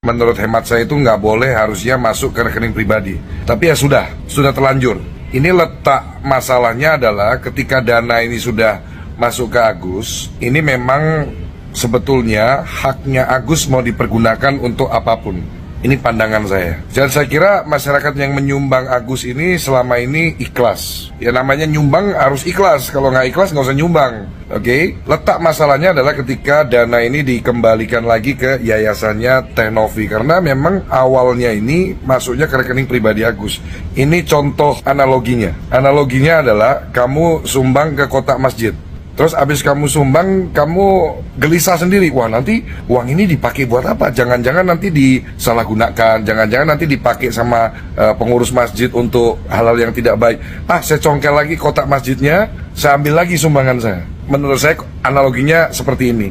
Menurut hemat saya itu nggak boleh, harusnya masuk ke rekening pribadi. Tapi ya sudah terlanjur. Ini letak masalahnya adalah ketika dana ini sudah masuk ke Agus, ini memang sebetulnya haknya Agus mau dipergunakan untuk apapun. Ini pandangan saya. Dan saya kira masyarakat yang menyumbang Agus ini selama ini ikhlas. Ya namanya nyumbang harus ikhlas. Kalau nggak ikhlas nggak usah nyumbang. Oke? Letak masalahnya adalah ketika dana ini dikembalikan lagi ke yayasannya Teh Novi. Karena memang awalnya ini masuknya ke rekening pribadi Agus. Ini contoh analoginya. Analoginya adalah kamu sumbang ke kotak masjid. Terus abis kamu sumbang, kamu gelisah sendiri. Wah, nanti uang ini dipakai buat apa? Jangan-jangan nanti disalahgunakan. Jangan-jangan nanti dipakai sama pengurus masjid untuk hal-hal yang tidak baik. Saya congkel lagi kotak masjidnya, saya ambil lagi sumbangan saya. Menurut saya analoginya seperti ini.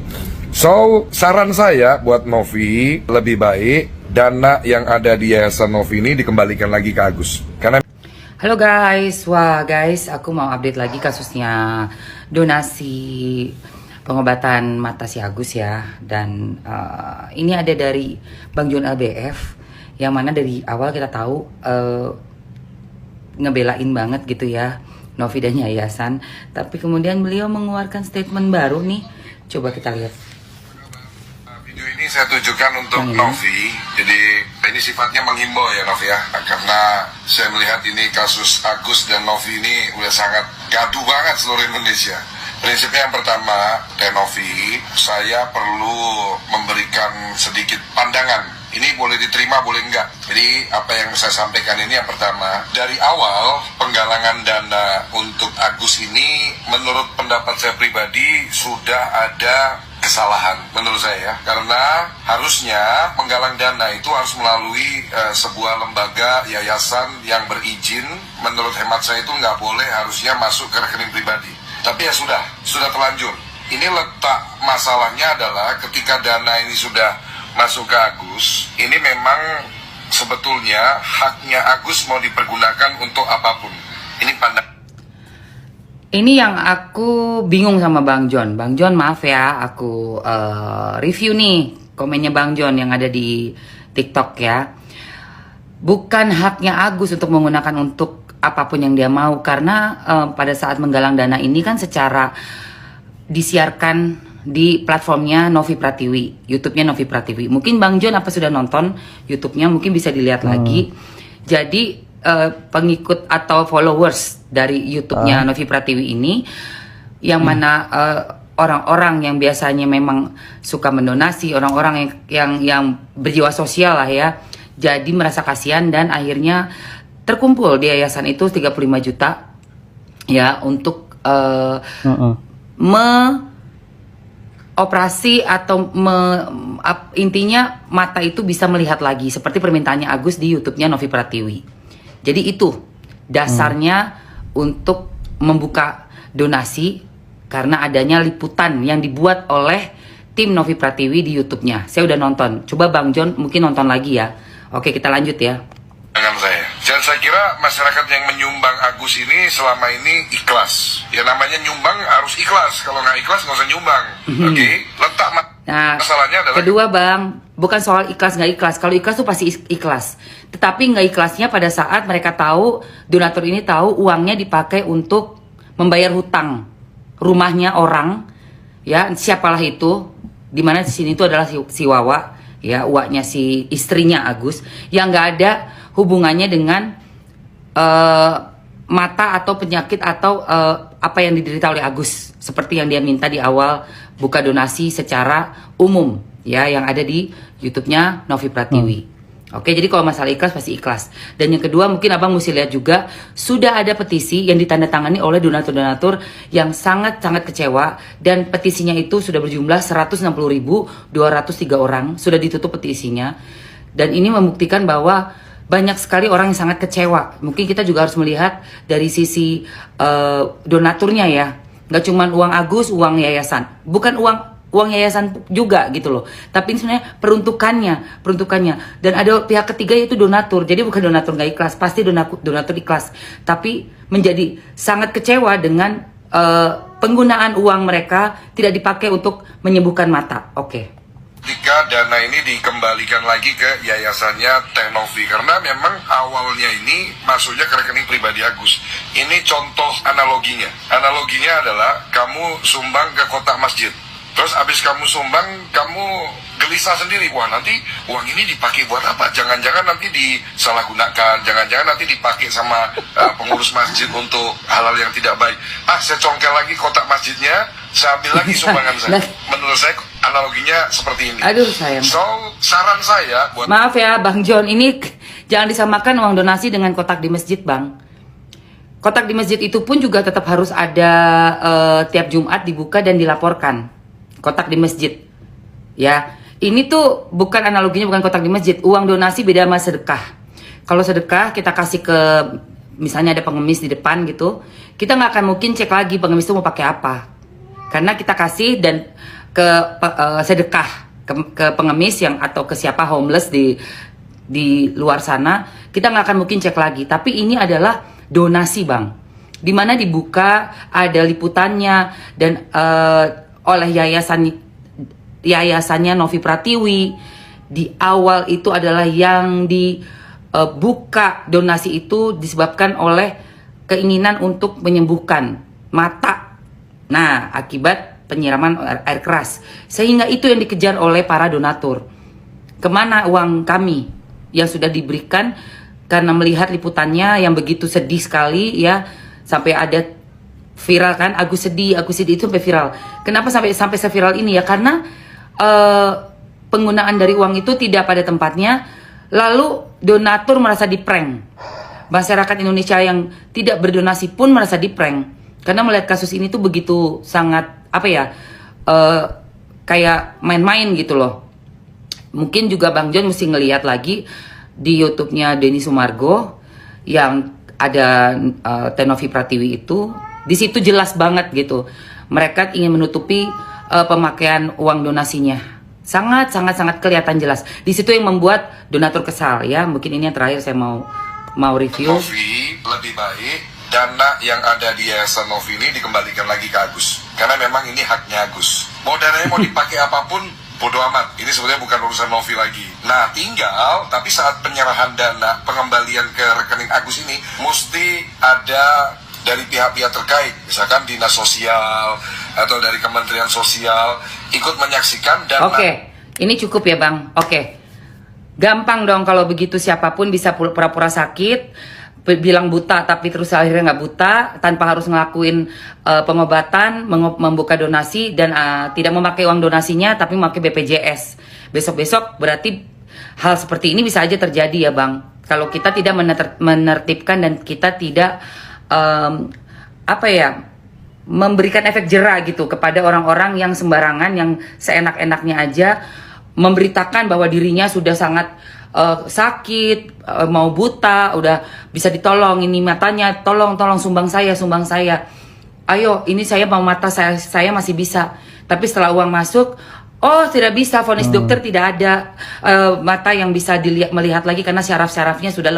So, saran saya buat Novi, lebih baik dana yang ada di Yayasan Novi ini dikembalikan lagi ke Agus. Karena Halo guys, wah guys, aku mau update lagi kasusnya donasi pengobatan mata si Agus ya. Dan ini ada dari Bang John LBF, yang mana dari awal kita tahu ngebelain banget gitu ya Novi dan yayasan. Tapi kemudian beliau mengeluarkan statement baru nih, coba kita lihat. Video ini saya tujukan untuk Novi, jadi ini sifatnya menghimbau ya Novi ya, karena saya melihat ini kasus Agus dan Novi ini udah sangat gaduh banget seluruh Indonesia. Prinsipnya yang pertama, Teh Novi, saya perlu memberikan sedikit pandangan. Ini boleh diterima, boleh enggak. Jadi apa yang saya sampaikan ini yang pertama, dari awal penggalangan dana untuk Agus ini menurut pendapat saya pribadi sudah ada kesalahan menurut saya, karena harusnya penggalang dana itu harus melalui sebuah lembaga yayasan yang berizin. Menurut hemat saya itu nggak boleh, harusnya masuk ke rekening pribadi. Tapi ya sudah terlanjur. Ini letak masalahnya adalah ketika dana ini sudah masuk ke Agus, ini memang sebetulnya haknya Agus mau dipergunakan untuk apapun. Ini pandangan. Ini yang aku bingung sama Bang John. Bang John maaf ya, aku review nih komennya Bang John yang ada di TikTok ya. Bukan haknya Agus untuk menggunakan untuk apapun yang dia mau, karena pada saat menggalang dana ini kan secara disiarkan di platformnya Novi Pratiwi, YouTube-nya Novi Pratiwi. Mungkin Bang John apa sudah nonton YouTube-nya, mungkin bisa dilihat lagi. Jadi pengikut atau followers dari YouTube-nya Novi Pratiwi ini, yang mana orang-orang yang biasanya memang suka mendonasi, orang-orang yang berjiwa sosial lah ya, jadi merasa kasihan dan akhirnya terkumpul di yayasan itu 35 juta ya untuk operasi atau intinya mata itu bisa melihat lagi seperti permintaannya Agus di YouTube-nya Novi Pratiwi. Jadi itu dasarnya untuk membuka donasi karena adanya liputan yang dibuat oleh tim Novi Pratiwi di YouTube-nya. Saya udah nonton. Coba Bang John mungkin nonton lagi ya. Oke, kita lanjut ya. Dengan saya. Dan saya kira masyarakat yang menyumbang Agus ini selama ini ikhlas. Ya namanya nyumbang harus ikhlas. Kalau nggak ikhlas nggak usah nyumbang. Oke? Letak masalahnya adalah kedua Bang, bukan soal ikhlas nggak ikhlas. Kalau ikhlas tuh pasti ikhlas. Tetapi nggak ikhlasnya pada saat mereka tahu, donatur ini tahu uangnya dipakai untuk membayar hutang rumahnya orang, ya siapalah itu, dimana di sini itu adalah si Wawa, ya uaknya si istrinya Agus, yang nggak ada hubungannya dengan mata atau penyakit atau apa yang diderita oleh Agus, seperti yang dia minta di awal buka donasi secara umum ya yang ada di YouTube-nya Novi Pratiwi. Oke, jadi kalau masalah ikhlas pasti ikhlas. Dan yang kedua mungkin Abang mesti lihat juga sudah ada petisi yang ditandatangani oleh donatur-donatur yang sangat-sangat kecewa, dan petisinya itu sudah berjumlah 160.203 orang, sudah ditutup petisinya. Dan ini membuktikan bahwa banyak sekali orang yang sangat kecewa. Mungkin kita juga harus melihat dari sisi donaturnya ya. Nggak cuma uang Agus, uang yayasan. Bukan uang yayasan juga gitu loh. Tapi ini sebenarnya peruntukannya. Dan ada pihak ketiga yaitu donatur. Jadi bukan donatur nggak ikhlas, pasti donatur ikhlas. Tapi menjadi sangat kecewa dengan penggunaan uang mereka tidak dipakai untuk menyembuhkan mata. Oke. ketika dana ini dikembalikan lagi ke yayasannya Teh Novi, karena memang awalnya ini masuknya ke rekening pribadi Agus. Ini contoh analoginya. Analoginya adalah kamu sumbang ke kotak masjid. Terus abis kamu sumbang, kamu gelisah sendiri. Wah, nanti uang ini dipakai buat apa? Jangan-jangan nanti disalahgunakan. Jangan-jangan nanti dipakai sama pengurus masjid untuk hal-hal yang tidak baik. Saya congkel lagi kotak masjidnya, saya ambil lagi sumbangan saya. Menurut saya analoginya seperti ini. Aduh sayang. So, saran saya buat... Maaf ya Bang John, ini jangan disamakan uang donasi dengan kotak di masjid, Bang. Kotak di masjid itu pun juga tetap harus ada tiap Jumat dibuka dan dilaporkan. Kotak di masjid, ya. Ini tuh bukan analoginya, bukan kotak di masjid. Uang donasi beda sama sedekah. Kalau sedekah kita kasih ke, misalnya ada pengemis di depan gitu, kita nggak akan mungkin cek lagi pengemis itu mau pakai apa, karena kita kasih dan ke sedekah ke pengemis yang atau ke siapa homeless di luar sana, kita nggak akan mungkin cek lagi. Tapi ini adalah donasi, Bang, dimana dibuka, ada liputannya dan oleh yayasannya Novi Pratiwi. Di awal itu adalah yang dibuka donasi itu disebabkan oleh keinginan untuk menyembuhkan mata. Nah, akibat penyiraman air keras. Sehingga itu yang dikejar oleh para donatur. Kemana uang kami yang sudah diberikan, karena melihat liputannya yang begitu sedih sekali ya, sampai ada viral kan, Agus sedih itu sampai viral. Kenapa sampai seviral ini ya? Karena penggunaan dari uang itu tidak pada tempatnya, lalu donatur merasa diprank. Masyarakat Indonesia yang tidak berdonasi pun merasa diprank karena melihat kasus ini tuh begitu sangat kayak main-main gitu loh. Mungkin juga Bang John mesti ngelihat lagi di YouTube-nya Denny Sumargo yang ada Teh Novi Pratiwi itu. Di situ jelas banget gitu. Mereka ingin menutupi pemakaian uang donasinya. Sangat kelihatan jelas. Di situ yang membuat donatur kesal ya. Mungkin ini yang terakhir saya mau review. Novi, lebih baik dana yang ada di Yayasan Novi ini dikembalikan lagi ke Agus. Karena memang ini haknya Agus. Mau dananya mau dipakai apapun, bodo amat. Ini sebenarnya bukan urusan Novi lagi. Nah, tinggal tapi saat penyerahan dana, pengembalian ke rekening Agus ini mesti ada dari pihak-pihak terkait, misalkan dinas sosial atau dari Kementerian Sosial ikut menyaksikan dan Oke, ini cukup ya Bang. Oke, gampang dong kalau begitu, siapapun bisa pura-pura sakit, bilang buta tapi terus akhirnya nggak buta tanpa harus ngelakuin pengobatan, membuka donasi dan tidak memakai uang donasinya tapi memakai BPJS. Besok-besok berarti hal seperti ini bisa aja terjadi ya Bang. Kalau kita tidak menertibkan dan kita tidak memberikan efek jera gitu kepada orang-orang yang sembarangan, yang seenak-enaknya aja memberitakan bahwa dirinya sudah sangat sakit, mau buta, udah bisa ditolong, ini matanya, tolong sumbang saya. Ayo, ini saya mau mata, saya masih bisa. Tapi setelah uang masuk, oh tidak bisa, vonis dokter tidak ada mata yang bisa melihat lagi karena syaraf-syarafnya sudah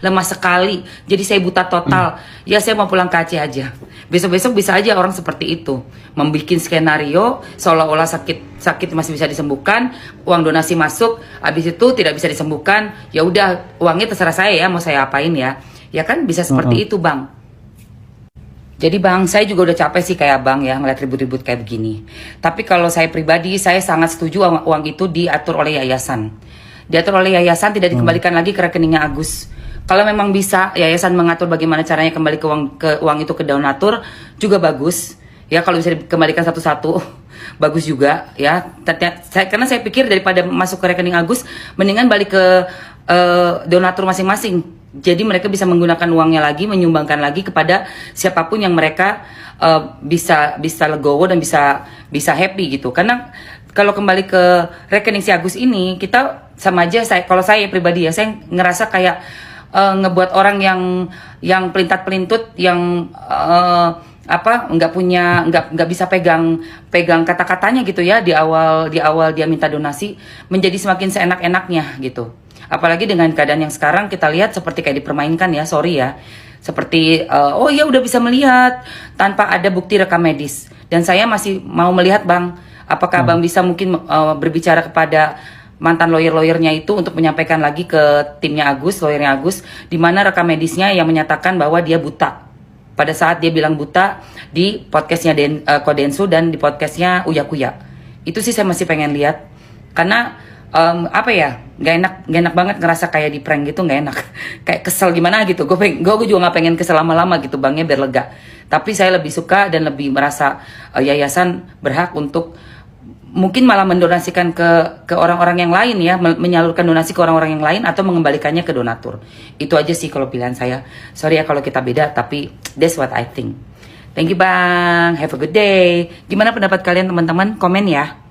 lemah sekali. Jadi saya buta total. Ya saya mau pulang ke Aceh aja. Besok-besok bisa aja orang seperti itu, membuat skenario seolah-olah sakit masih bisa disembuhkan, uang donasi masuk, habis itu tidak bisa disembuhkan. Ya udah, uangnya terserah saya ya, mau saya apain ya. Ya kan bisa seperti itu Bang. Jadi Bang, saya juga udah capek sih kayak Bang ya ngeliat ribut-ribut kayak begini. Tapi kalau saya pribadi, saya sangat setuju uang itu diatur oleh yayasan. Diatur oleh yayasan, tidak dikembalikan lagi ke rekeningnya Agus. Kalau memang bisa yayasan mengatur bagaimana caranya kembali ke uang itu ke donatur juga bagus. Ya kalau bisa dikembalikan satu-satu bagus juga ya. Karena saya pikir daripada masuk ke rekening Agus, mendingan balik ke donatur masing-masing. Jadi mereka bisa menggunakan uangnya lagi, menyumbangkan lagi kepada siapapun yang mereka bisa legowo dan bisa happy gitu. Karena kalau kembali ke rekening si Agus ini, kita sama aja, kalau saya pribadi ya, saya ngerasa kayak ngebuat orang yang pelintat-pelintut, yang nggak bisa pegang kata-katanya gitu ya di awal dia minta donasi, menjadi semakin seenak-enaknya gitu. Apalagi dengan keadaan yang sekarang kita lihat seperti kayak dipermainkan ya, sorry ya. Seperti oh ya udah bisa melihat tanpa ada bukti rekam medis. Dan saya masih mau melihat Bang, Apakah Abang bisa mungkin berbicara kepada mantan lawyer-lawyernya itu untuk menyampaikan lagi ke timnya Agus, lawyernya Agus, di mana rekam medisnya yang menyatakan bahwa dia buta. Pada saat dia bilang buta di podcastnya Kodensu dan di podcastnya Uya Kuya. Itu sih saya masih pengen lihat. Karena apa ya, gak enak banget ngerasa kayak di prank gitu, gak enak. Kayak kesel gimana gitu. Gue juga gak pengen kesel lama-lama gitu bangnya biar lega. Tapi saya lebih suka dan lebih merasa yayasan berhak untuk mungkin malah mendonasikan ke orang-orang yang lain ya, menyalurkan donasi ke orang-orang yang lain atau mengembalikannya ke donatur. Itu aja sih kalau pilihan saya. Sorry ya kalau kita beda, tapi that's what I think. Thank you Bang, have a good day. Gimana pendapat kalian teman-teman? Komen ya.